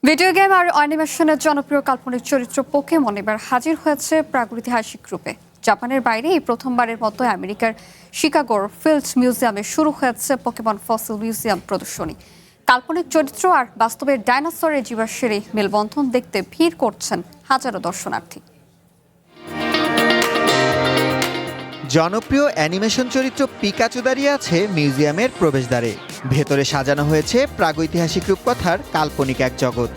Video game আর অ্যানিমেশনের জনপ্রিয় কাল্পনিক চরিত্র পোকেমন এবার হাজির হয়েছে প্রাগৈতিহাসিক রূপে। জাপানের বাইরে এই প্রথমবারের মতো আমেরিকার শিকাগোর ফিল্ড মিউজিয়ামে শুরু হয়েছে পোকেমন ফসিল মিউজিয়াম প্রদর্শনী। কাল্পনিক চরিত্র আর বাস্তবের ডাইনোসরের জীবাশ্মের এই মেলবন্ধন দেখতে ভিড় করছেন হাজারো দর্শনার্থী। জনপ্রিয় অ্যানিমেশন চরিত্র পিকাচু দাঁড়িয়ে আছে মিউজিয়ামের প্রবেশদ্বারে। ভেতরে সাজানো হয়েছে প্রাগৈতিহাসিক রূপকথার কাল্পনিক এক জগৎ।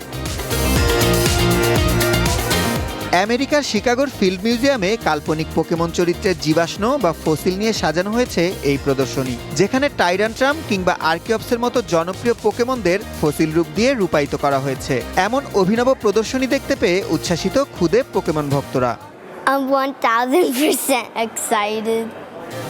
আমেরিকার শিকাগোর ফিল্ড মিউজিয়ামে কাল্পনিক পোকেমন চরিত্রের জীবাশ্ম বা ফসিল নিয়ে সাজানো হয়েছে এই প্রদর্শনী, যেখানে টাইরান্ট্রাম কিংবা আর্কিওপসের মতো জনপ্রিয় পোকেমনদের ফসিল রূপ দিয়ে রূপায়িত করা হয়েছে। এমন অভিনব প্রদর্শনী দেখতে পেয়ে উচ্ছ্বাসিত খুদে পোকেমন ভক্তরা। I'm 1000% excited.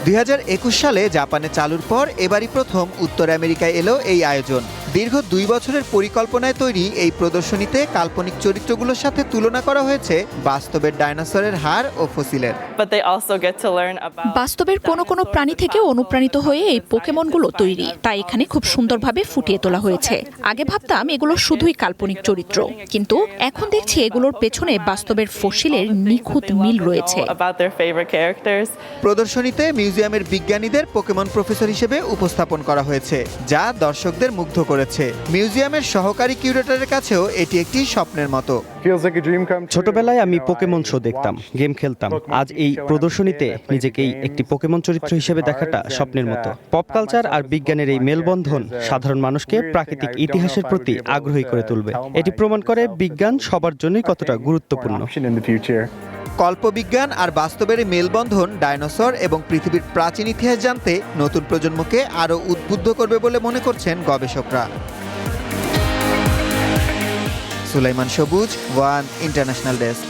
2021 সালে জাপানে চালুর পর এবারই প্রথম উত্তর আমেরিকায় এলো এই আয়োজন। দীর্ঘ 2 বছরের পরিকল্পনায় তৈরি এই প্রদর্শনীতে কাল্পনিক চরিত্রগুলোর সাথে তুলনা করা হয়েছে বাস্তবের ডাইনোসরের হাড় ও ফসিলের। বাস্তবের কোনো প্রাণী থেকে অনুপ্রাণিত হয়ে এই পোকেমনগুলো তৈরি, তাই এখানে খুব সুন্দরভাবে ফুটিয়ে তোলা হয়েছে। আগে ভাবতাম এগুলো শুধুই কাল্পনিক চরিত্র, কিন্তু এখন দেখছি এগুলোর পেছনে বাস্তবের ফসিলের নিখুঁত মিল রয়েছে। প্রদর্শনীতে মিউজিয়ামের বিজ্ঞানীদের পোকেমন প্রফেসর হিসেবে উপস্থাপন করা হয়েছে, যা দর্শকদের মুগ্ধ করেছে। মিউজিয়ামের সহকারী কিউরেটরের কাছেও এটি একটি স্বপ্নের মতো। ছোটবেলায় আমি পোকেমন শো দেখতাম, গেম খেলতাম। আজ এই প্রদর্শনীতে নিজেকেই একটি পোকেমন চরিত্র হিসেবে দেখাটা স্বপ্নের মতো। পপ কালচার আর বিজ্ঞানের এই মেলবন্ধন সাধারণ মানুষকে প্রাকৃতিক ইতিহাসের প্রতি আগ্রহী করে তুলবে। এটি প্রমাণ করে বিজ্ঞান সবার জন্যই কতটা গুরুত্বপূর্ণ। কল্পবিজ্ঞান আর বাস্তবের মেলবন্ধন ডাইনোসর এবং পৃথিবীর প্রাচীন ইতিহাস জানতে নতুন প্রজন্মকে আরও উদ্বুদ্ধ করবে বলে মনে করছেন গবেষকরা। সুলাইমান সবুজ, ওয়ান ইন্টারন্যাশনাল ডেস্ক।